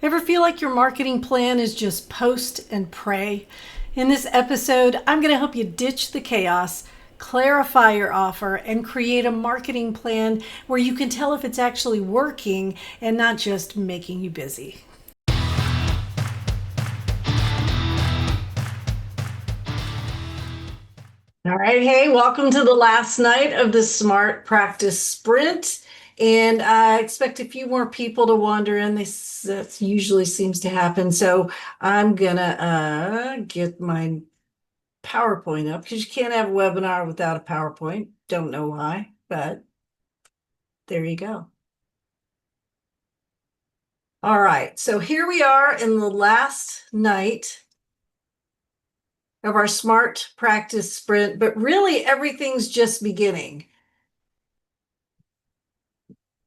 Ever feel like your marketing plan is just post and pray? In this episode, I'm going to help you ditch the chaos, clarify your offer, and create a marketing plan where you can tell if it's actually working and not just making you busy. All right. Hey, welcome to the last night of the Smart Practice Sprint. And I expect a few more people to wander in. That usually seems to happen. So I'm going to get my PowerPoint up because you can't have a webinar without a PowerPoint. Don't know why, but there you go. All right. So here we are in the last night of our Smart Practice Sprint, but really everything's just beginning.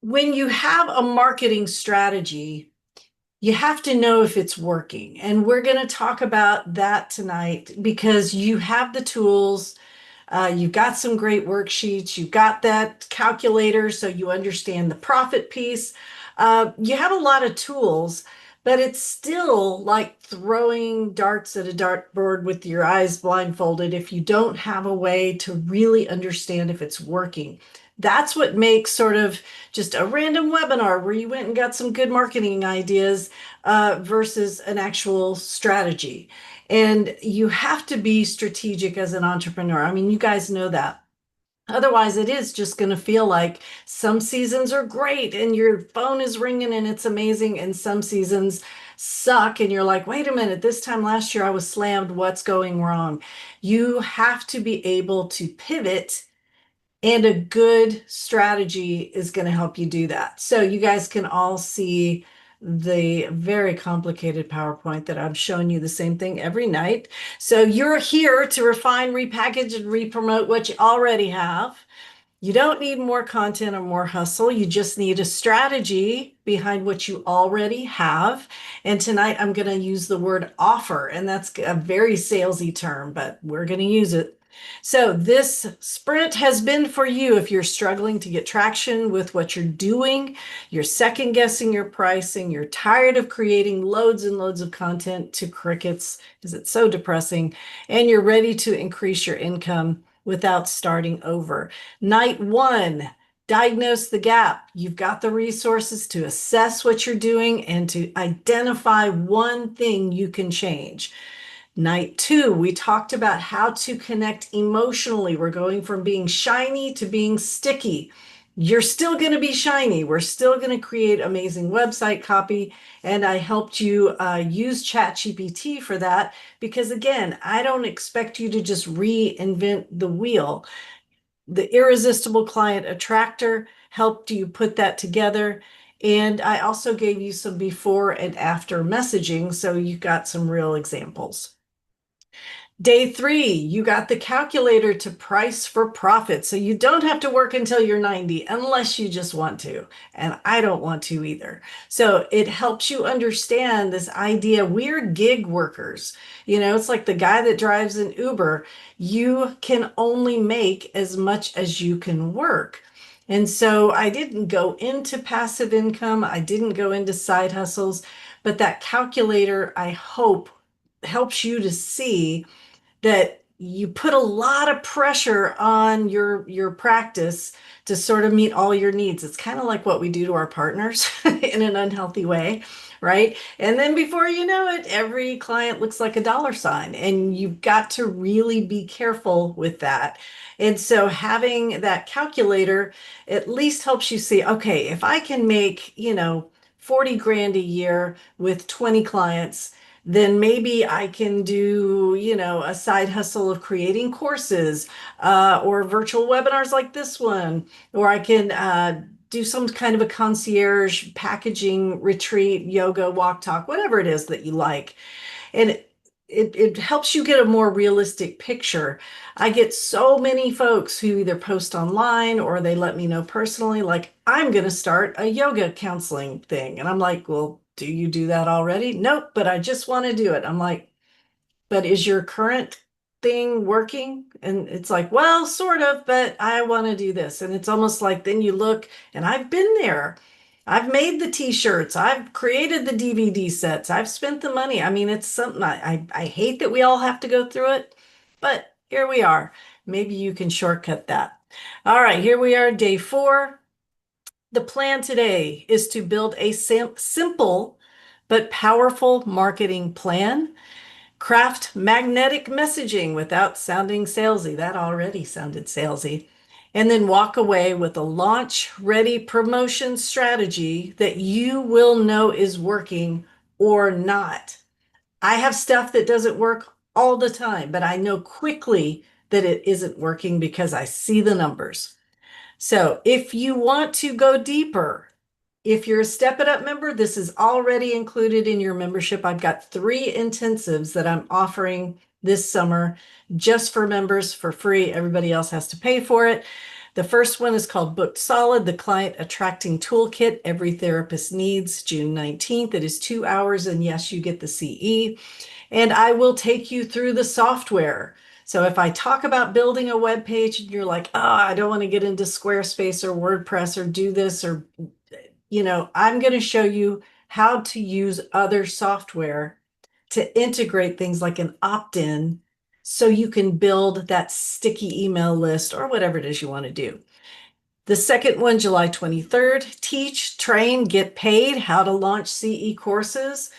When you have a marketing strategy, you have to know if it's working. And we're going to talk about that tonight because you have the tools. You've got some great worksheets. You've got that calculator so you understand the profit piece. You have a lot of tools, but it's still like throwing darts at a dartboard with your eyes blindfolded if you don't have a way to really understand if it's working. That's what makes sort of just a random webinar where you went and got some good marketing ideas versus an actual strategy. And you have to be strategic as an entrepreneur. I mean, you guys know that. Otherwise, it is just going to feel like some seasons are great and your phone is ringing and it's amazing, and some seasons suck and you're like, wait a minute, this time last year I was slammed. What's going wrong? You have to be able to pivot, and a good strategy is going to help you do that. So you guys can all see the very complicated PowerPoint that I'm showing you the same thing every night. So you're here to refine, repackage, and re-promote what you already have. You don't need more content or more hustle. You just need a strategy behind what you already have. And tonight I'm going to use the word offer, and that's a very salesy term, but we're going to use it. So this sprint has been for you if you're struggling to get traction with what you're doing, you're second guessing your pricing, you're tired of creating loads and loads of content to crickets because it's so depressing, and you're ready to increase your income without starting over. Night one, diagnose the gap. You've got the resources to assess what you're doing and to identify one thing you can change. Night two, we talked about how to connect emotionally. We're going from being shiny to being sticky. You're still going to be shiny. We're still going to create amazing website copy. And I helped you use ChatGPT for that because, again, I don't expect you to just reinvent the wheel. The irresistible client attractor helped you put that together. And I also gave you some before and after messaging, so you got some real examples. Day three, you got the calculator to price for profit. So you don't have to work until you're 90 unless you just want to. And I don't want to either. So it helps you understand this idea. We're gig workers. You know, it's like the guy that drives an Uber. You can only make as much as you can work. And so I didn't go into passive income. I didn't go into side hustles, but that calculator, I hope, helps you to see that you put a lot of pressure on your practice to sort of meet all your needs. It's kind of like what we do to our partners in an unhealthy way, right? And then before you know it, every client looks like a dollar sign, and you've got to really be careful with that. And so having that calculator at least helps you see, okay, if I can make, 40 grand a year with 20 clients, then maybe I can do, a side hustle of creating courses or virtual webinars like this one, or I can do some kind of a concierge packaging retreat, yoga, walk, talk, whatever it is that you like. And it helps you get a more realistic picture. I get so many folks who either post online or they let me know personally, like, I'm going to start a yoga counseling thing. And I'm like, well, do you do that already? Nope, but I just want to do it. I'm like, but is your current thing working? And it's like, well, sort of, but I want to do this. And it's almost like then you look, and I've been there. I've made the t-shirts. I've created the DVD sets. I've spent the money. I mean, it's something I hate that we all have to go through it, but here we are. Maybe you can shortcut that. All right, here we are, day 4. The plan today is to build a simple but powerful marketing plan. Craft magnetic messaging without sounding salesy. That already sounded salesy. And then walk away with a launch ready promotion strategy that you will know is working or not. I have stuff that doesn't work all the time, but I know quickly that it isn't working because I see the numbers. So if you want to go deeper, if you're a Step It Up member, this is already included in your membership. I've got 3 intensives that I'm offering this summer just for members for free. Everybody else has to pay for it. The first one is called Booked Solid, the Client Attracting Toolkit Every Therapist Needs, June 19th. It is 2 hours, and yes, you get the CE. And I will take you through the software. So if I talk about building a web page and you're like, oh, I don't want to get into Squarespace or WordPress or do this, or, I'm going to show you how to use other software to integrate things like an opt-in so you can build that sticky email list or whatever it is you want to do. The second one, July 23rd, teach, train, get paid, how to launch CE courses.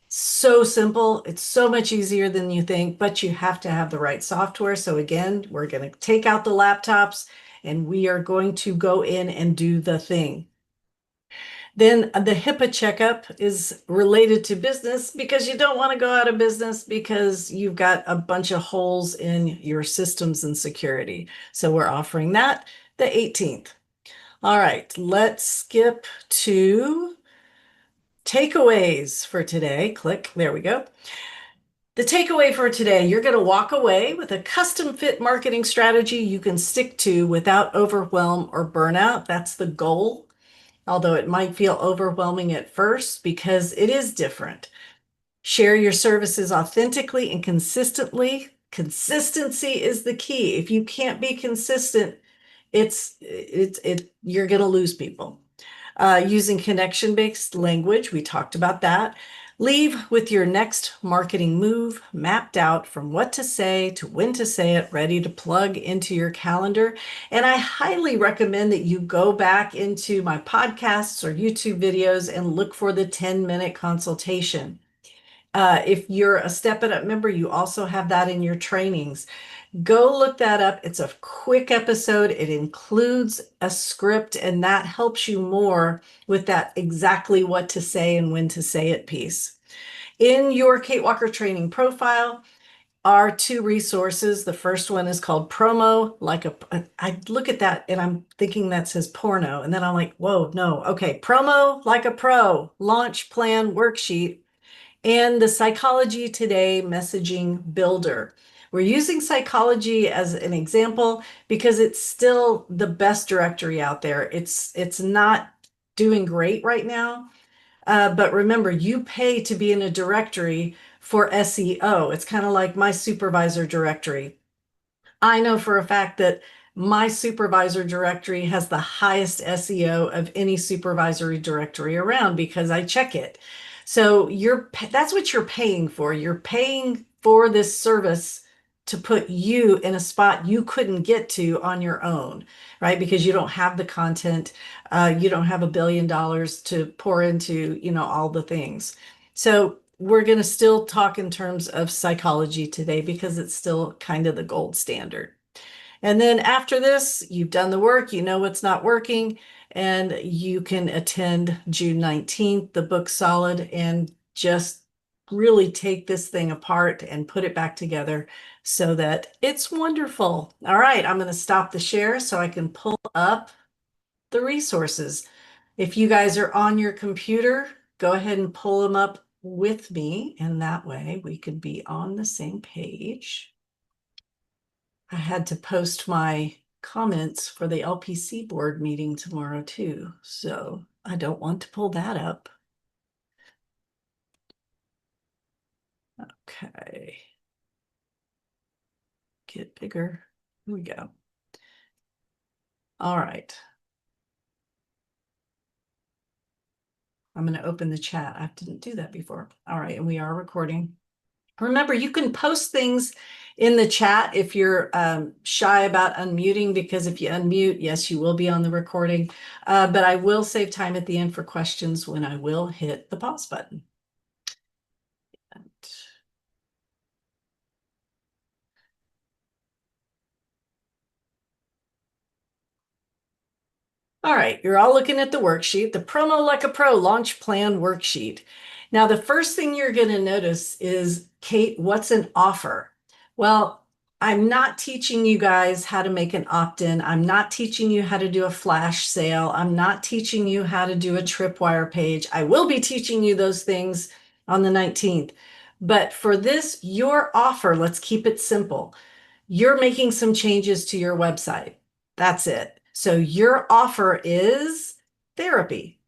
So simple. It's so much easier than you think, but you have to have the right software. So again, we're going to take out the laptops and we are going to go in and do the thing. Then the HIPAA checkup is related to business because you don't want to go out of business because you've got a bunch of holes in your systems and security. So we're offering that the 18th. All right, let's skip to takeaways for today. Click, there we go. The takeaway for today, you're going to walk away with a custom fit marketing strategy you can stick to without overwhelm or burnout. That's the goal, although it might feel overwhelming at first because it is different. Share your services authentically and consistently. Consistency is the key. If you can't be consistent, you're going to lose people. Using connection-based language, we talked about that. Leave with your next marketing move mapped out from what to say to when to say it, ready to plug into your calendar. And I highly recommend that you go back into my podcasts or YouTube videos and look for the 10-minute consultation. If you're a Step It Up member, you also have that in your trainings. Go look that up. It's a quick episode. It includes a script, and that helps you more with that exactly what to say and when to say it piece. In your Kate Walker training profile are 2 resources. The first one is called Promo Like a, I look at that and I'm thinking that says porno. And then I'm like, whoa, no. Okay, Promo Like a Pro, Launch Plan Worksheet, and the Psychology Today Messaging Builder. We're using psychology as an example because it's still the best directory out there. It's not doing great right now. But remember, you pay to be in a directory for SEO. It's kind of like my supervisor directory. I know for a fact that my supervisor directory has the highest SEO of any supervisory directory around because I check it. So that's what you're paying for. You're paying for this service to put you in a spot you couldn't get to on your own, right? Because you don't have the content, you don't have $1 billion to pour into, all the things. So we're going to still talk in terms of psychology today because it's still kind of the gold standard. And then after this, you've done the work, you know what's not working, and you can attend June 19th, the Book Solid, and just really take this thing apart and put it back together so that it's wonderful. All right, I'm going to stop the share so I can pull up the resources. If you guys are on your computer, go ahead and pull them up with me, and that way we could be on the same page. I had to post my comments for the LPC board meeting tomorrow too, so I don't want to pull that up. Okay. Get bigger. Here we go. All right. I'm going to open the chat. I didn't do that before. All right, and we are recording. Remember, you can post things in the chat if you're shy about unmuting, because if you unmute, yes, you will be on the recording. But I will save time at the end for questions when I will hit the pause button. All right, you're all looking at the worksheet, the Promo Like a Pro Launch Plan Worksheet. Now, the first thing you're going to notice is, Kate, what's an offer? Well, I'm not teaching you guys how to make an opt-in. I'm not teaching you how to do a flash sale. I'm not teaching you how to do a tripwire page. I will be teaching you those things on the 19th. But for this, your offer, let's keep it simple. You're making some changes to your website. That's it. So your offer is therapy.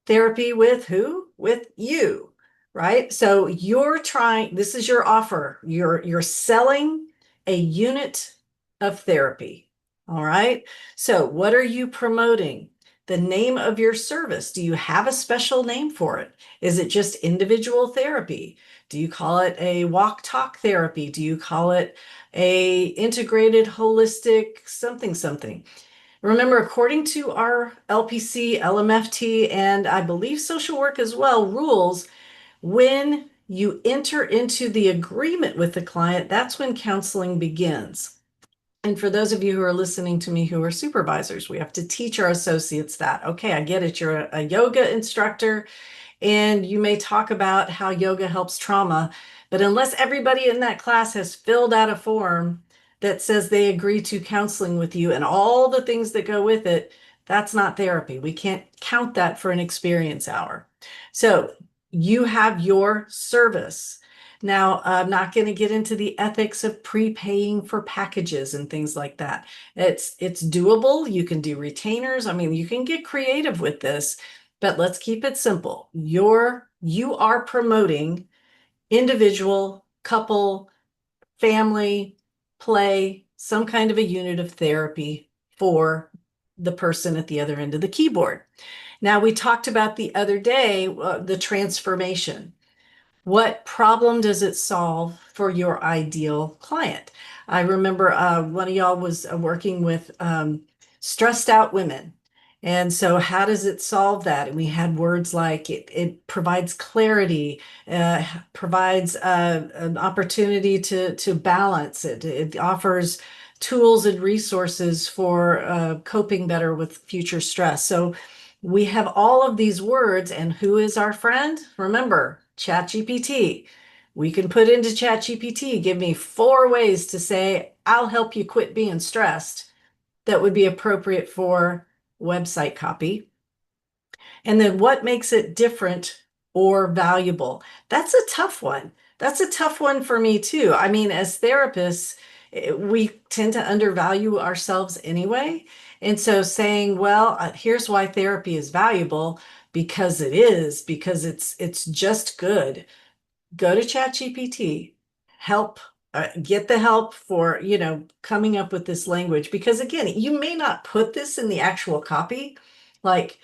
Therapy with who? With you, right? So you're trying, this is your offer. You're selling a unit of therapy. All right. So what are you promoting? The name of your service. Do you have a special name for it? Is it just individual therapy? Do you call it a walk talk therapy? Do you call it a integrated holistic something something? Remember, according to our LPC, LMFT, and I believe social work as well, rules, when you enter into the agreement with the client, that's when counseling begins. And for those of you who are listening to me who are supervisors, we have to teach our associates that. Okay, I get it. You're a yoga instructor and you may talk about how yoga helps trauma, but unless everybody in that class has filled out a form that says they agree to counseling with you and all the things that go with it, that's not therapy. We can't count that for an experience hour. So you have your service. Now, I'm not going to get into the ethics of prepaying for packages and things like that. It's doable. You can do retainers. I mean, you can get creative with this, but let's keep it simple. You are promoting individual, couple, family, play, some kind of a unit of therapy for the person at the other end of the keyboard. Now, we talked about the other day, the transformation. What problem does it solve for your ideal client? I remember one of y'all was working with stressed out women. And so how does it solve that? And we had words like it provides clarity, provides an opportunity to balance it. It offers tools and resources for coping better with future stress. So we have all of these words, and who is our friend? Remember, ChatGPT. We can put into ChatGPT, give me 4 ways to say, I'll help you quit being stressed, that would be appropriate for website copy. And then what makes it different or valuable? That's a tough one. That's a tough one for me too. I mean, as therapists, we tend to undervalue ourselves anyway. And so saying, well, here's why therapy is valuable, because it is, because it's just good. Go to ChatGPT, help, get the help for, coming up with this language. Because again, you may not put this in the actual copy. Like,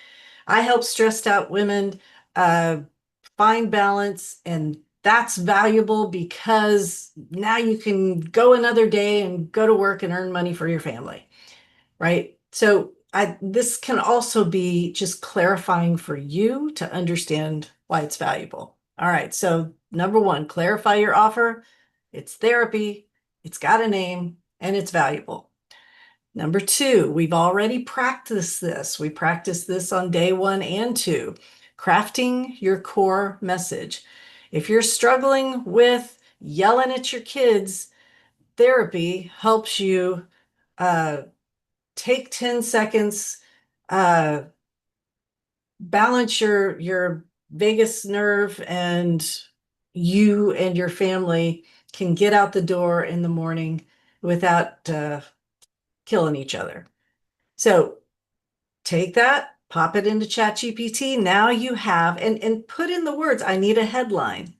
I help stressed out women find balance, and that's valuable because now you can go another day and go to work and earn money for your family, right? So this can also be just clarifying for you to understand why it's valuable. All right, so number 1, clarify your offer. It's therapy, it's got a name, and it's valuable. Number 2, we've already practiced this. We practiced this on day 1 and 2, crafting your core message. If you're struggling with yelling at your kids, therapy helps you take 10 seconds, balance your vagus nerve, and you and your family can get out the door in the morning without killing each other. So take that, pop it into ChatGPT. Now you have, and put in the words, I need a headline.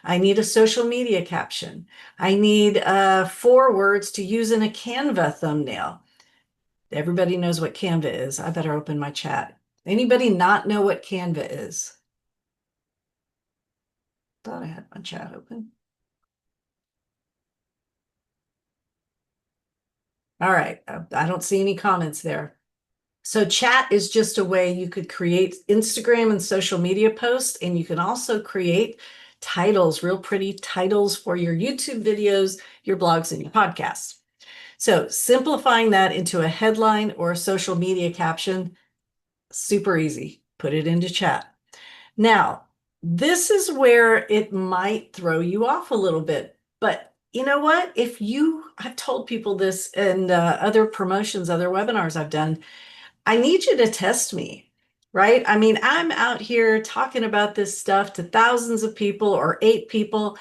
I need a social media caption. I need 4 words to use in a Canva thumbnail. Everybody knows what Canva is. I better open my chat. Anybody not know what Canva is? Thought I had my chat open. All right, I don't see any comments there. So chat is just a way you could create Instagram and social media posts, and you can also create titles, real pretty titles for your YouTube videos, your blogs, and your podcasts. So simplifying that into a headline or a social media caption, super easy. Put it into chat. Now, this is where it might throw you off a little bit, but you know what? I've told people this in other promotions, other webinars I've done, I need you to test me, right? I mean, I'm out here talking about this stuff to thousands of people or 8 people,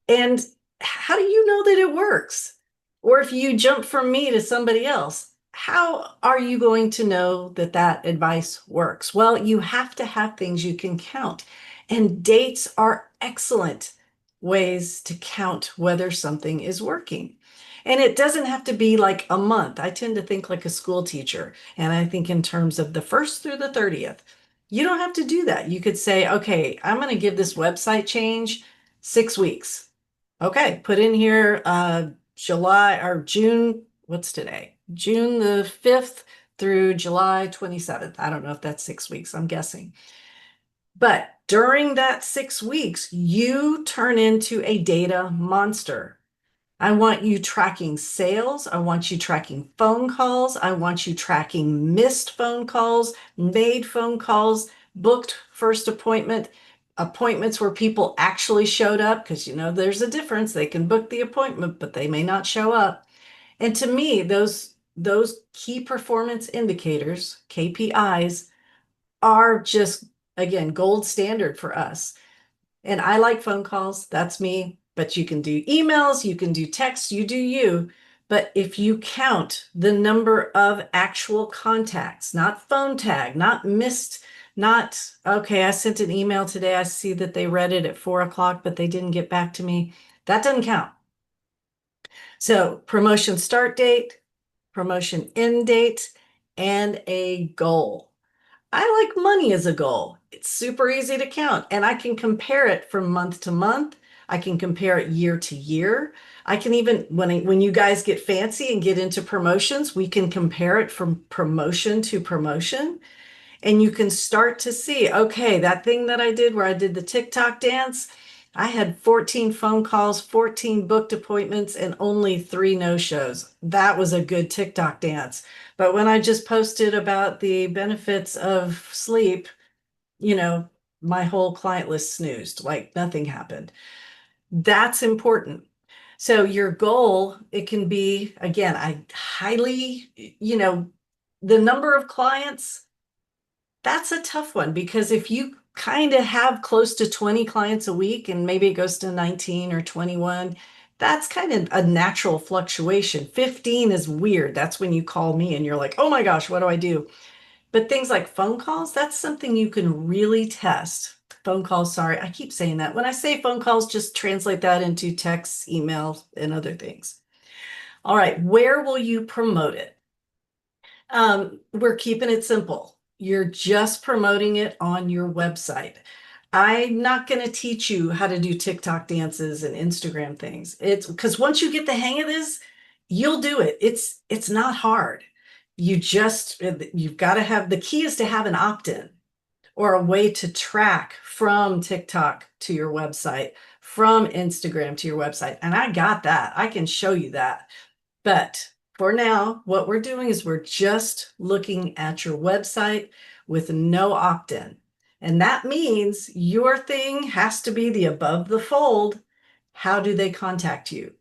and how do you know that it works? Or if you jump from me to somebody else, how are you going to know that that advice works? Well, you have to have things you can count, and dates are excellent ways to count whether something is working. And it doesn't have to be like a month. I tend to think like a school teacher, and I think in terms of the 1st through the 30th. You don't have to do that. You could say, okay, I'm going to give this website change 6 weeks. Okay, put in here July or June, what's today? June the 5th through July 27th. I don't know if that's 6 weeks, I'm guessing. But during that 6 weeks, you turn into a data monster. I want you tracking sales. I want you tracking phone calls. I want you tracking missed phone calls, made phone calls, booked first appointment, appointments where people actually showed up, because you know there's a difference. They can book the appointment, but they may not show up. And to me, those key performance indicators, KPIs, are just again gold standard for us. And I like phone calls, that's me, but you can do emails, you can do text, you do you. But if you count the number of actual contacts, not phone tag, not missed, not, okay, I sent an email today, I see that they read it at 4 o'clock, but they didn't get back to me, that doesn't count. So promotion start date, promotion end date, and a goal. I like money as a goal. It's super easy to count, and I can compare it from month to month. I can compare it year to year. I can even, when you guys get fancy and get into promotions, we can compare it from promotion to promotion. And you can start to see, okay, that thing that I did where I did the TikTok dance, I had 14 phone calls, 14 booked appointments, and only 3 no-shows. That was a good TikTok dance. But when I just posted about the benefits of sleep, you know, my whole client list snoozed, like nothing happened. That's important. So your goal, it can be, again, I highly, the number of clients, that's a tough one, because if you kind of have close to 20 clients a week and maybe it goes to 19 or 21, that's kind of a natural fluctuation. 15 is weird. That's when you call me and you're like, oh my gosh, what do I do? But things like phone calls, that's something you can really test. Phone calls, sorry, I keep saying that. When I say phone calls, just translate that into texts, emails, and other things. All right, where will you promote it? We're keeping it simple. You're just promoting it on your website. I'm not going to teach you how to do TikTok dances and Instagram things. It's because once you get the hang of this, you'll do it. It's not hard. You've got to have, the key is to have an opt-in or a way to track from TikTok to your website, from Instagram to your website. And I got that. I can show you that. But for now, what we're doing is we're just looking at your website with no opt-in. And that means your thing has to be the above the fold. How do they contact you?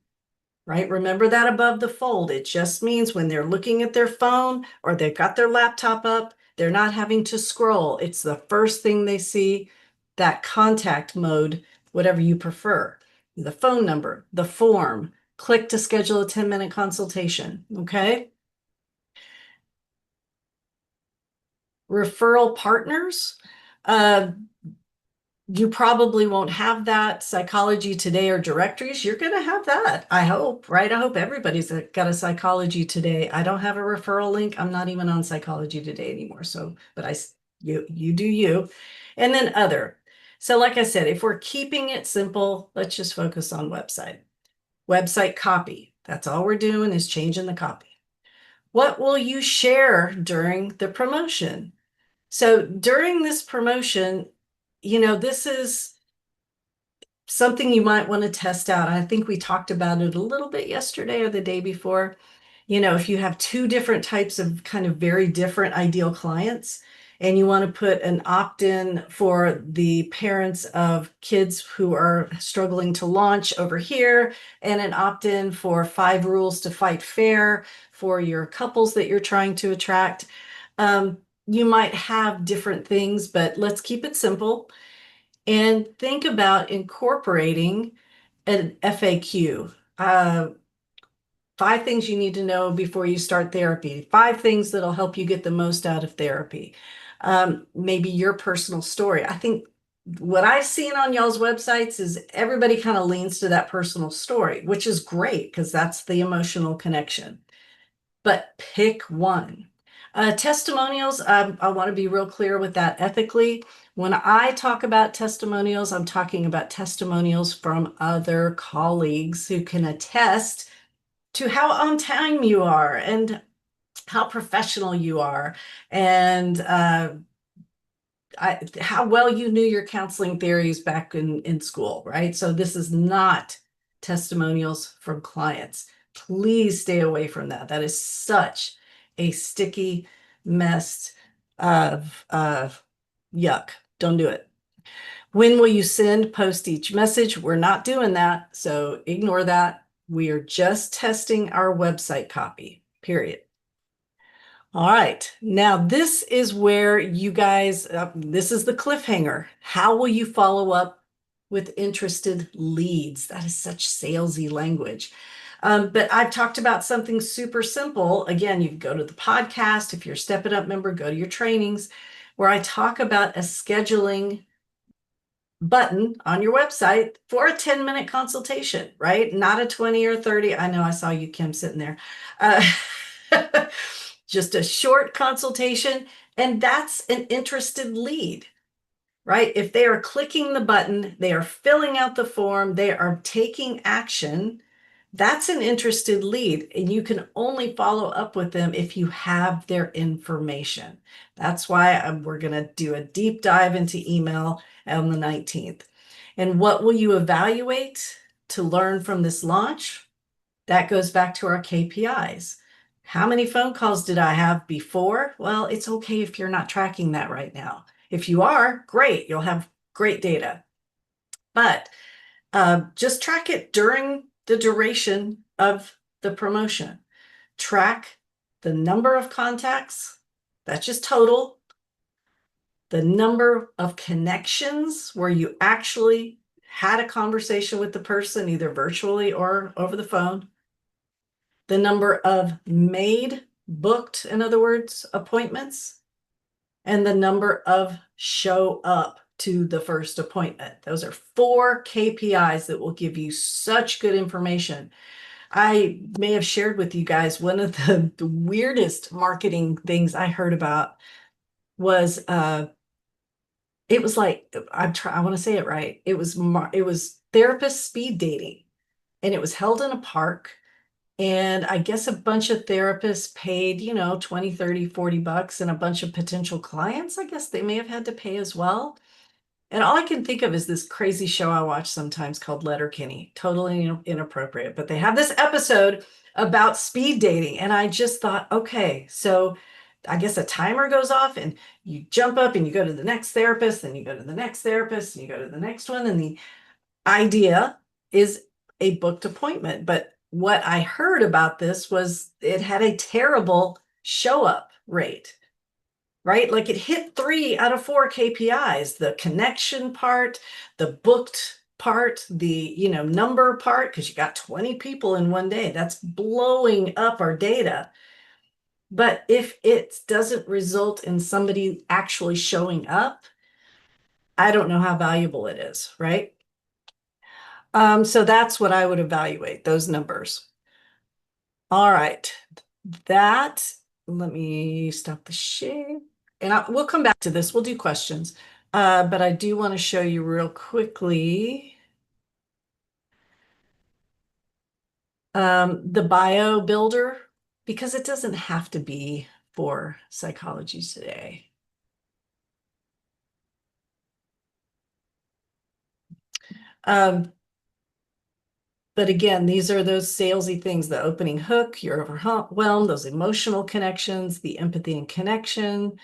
Right? Remember that above the fold. It just means when they're looking at their phone or they've got their laptop up, they're not having to scroll. It's the first thing they see, that contact mode, whatever you prefer. The phone number, the form, click to schedule a 10-minute consultation, okay? Referral partners. You probably won't have that. Psychology Today or directories, you're going to have that, I hope, right? I hope everybody's got a Psychology Today. I don't have a referral link. I'm not even on Psychology Today anymore. So, but you do you. And then other. So like I said, if we're keeping it simple, let's just focus on website. Website copy. That's all we're doing is changing the copy. What will you share during the promotion? So during this promotion, this is something you might want to test out. I think we talked about it a little bit yesterday or the day before. If you have two different types of kind of very different ideal clients, and you want to put an opt-in for the parents of kids who are struggling to launch over here, and an opt-in for 5 rules to fight fair for your couples that you're trying to attract. You might have different things, but let's keep it simple and think about incorporating an FAQ. 5 things you need to know before you start therapy. 5 things that'll help you get the most out of therapy. Maybe your personal story. I think what I've seen on y'all's websites is everybody kind of leans to that personal story, which is great because that's the emotional connection. But pick one. Testimonials, I want to be real clear with that ethically. When I talk about testimonials, I'm talking about testimonials from other colleagues who can attest to how on time you are and how professional you are and how well you knew your counseling theories back in school, right? So this is not testimonials from clients. Please stay away from that. That is such a sticky mess of yuck. Don't do it. When will you send post each message? We're not doing that, so ignore that. We are just testing our website copy, period. All right, now this is where you guys, this is the cliffhanger. How will you follow up with interested leads? That is such salesy language. But I've talked about something super simple. Again, you can go to the podcast. If you're a Step It Up member, go to your trainings where I talk about a scheduling button on your website for a 10-minute consultation, right? Not a 20 or 30. I know I saw you, Kim, sitting there. Just a short consultation, and that's an interested lead, right? If they are clicking the button, they are filling out the form, they are taking action, that's an interested lead, and you can only follow up with them if you have their information. That's why we're going to do a deep dive into email on the 19th. And what will you evaluate to learn from this launch? That goes back to our KPIs. How many phone calls did I have before? Well, it's okay if you're not tracking that right now. If you are, great, you'll have great data. But just track it during the duration of the promotion. Track the number of contacts, that's just total, the number of connections where you actually had a conversation with the person, either virtually or over the phone, the number of made, booked, in other words, appointments, and the number of show up to the first appointment. Those are 4 KPIs that will give you such good information. I may have shared with you guys one of the weirdest marketing things I heard about was it was like I want to say it right. It was therapist speed dating, and it was held in a park. And I guess a bunch of therapists paid, 20, 30, 40 bucks, and a bunch of potential clients, I guess they may have had to pay as well. And all I can think of is this crazy show I watch sometimes called Letterkenny. Totally inappropriate. But they have this episode about speed dating. And I just thought, okay, so I guess a timer goes off and you jump up and you go to the next therapist, and you go to the next therapist, and you go to the next one. And the idea is a booked appointment. But what I heard about this was it had a terrible show up rate, right? Like it hit 3 out of 4 KPIs, the connection part, the booked part, the number part, because you got 20 people in one day. That's blowing up our data. But if it doesn't result in somebody actually showing up, I don't know how valuable it is, right? So that's what I would evaluate, those numbers. All right, let me stop the share. And we'll come back to this. We'll do questions. But I do want to show you real quickly the bio builder, because it doesn't have to be for Psychology Today. But again, these are those salesy things, the opening hook, you're overwhelmed, those emotional connections, the empathy and connection,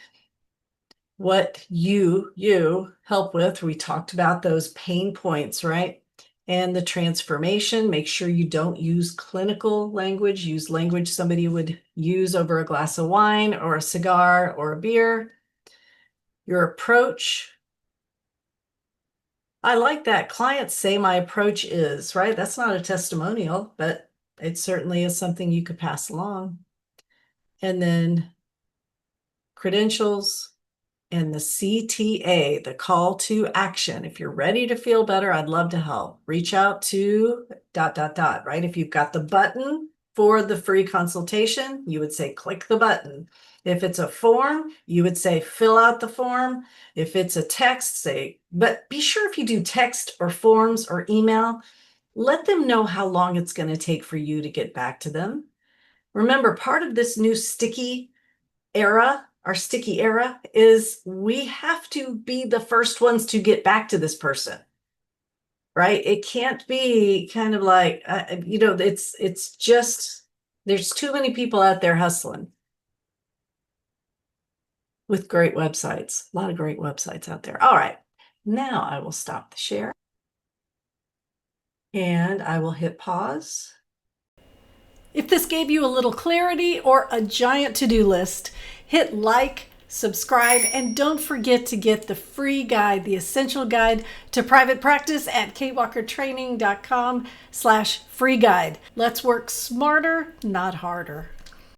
what you help with. We talked about those pain points, right? And the transformation, make sure you don't use clinical language, use language somebody would use over a glass of wine or a cigar or a beer. Your approach. I like that. Clients say my approach is, right? That's not a testimonial, but it certainly is something you could pass along. And then credentials and the CTA, the call to action. If you're ready to feel better, I'd love to help. Reach out to ... right? If you've got the button for the free consultation, you would say click the button. If it's a form, you would say fill out the form. If it's a text, say, but be sure if you do text or forms or email, let them know how long it's going to take for you to get back to them. Remember, part of this new sticky era, our sticky era, is we have to be the first ones to get back to this person, right? It can't be kind of like, it's just, there's too many people out there hustling with great websites, a lot of great websites out there. All right, now I will stop the share and I will hit pause. If this gave you a little clarity or a giant to-do list, hit like, subscribe, and don't forget to get the free guide, the essential guide to private practice at kwalkertraining.com/free guide. Let's work smarter, not harder.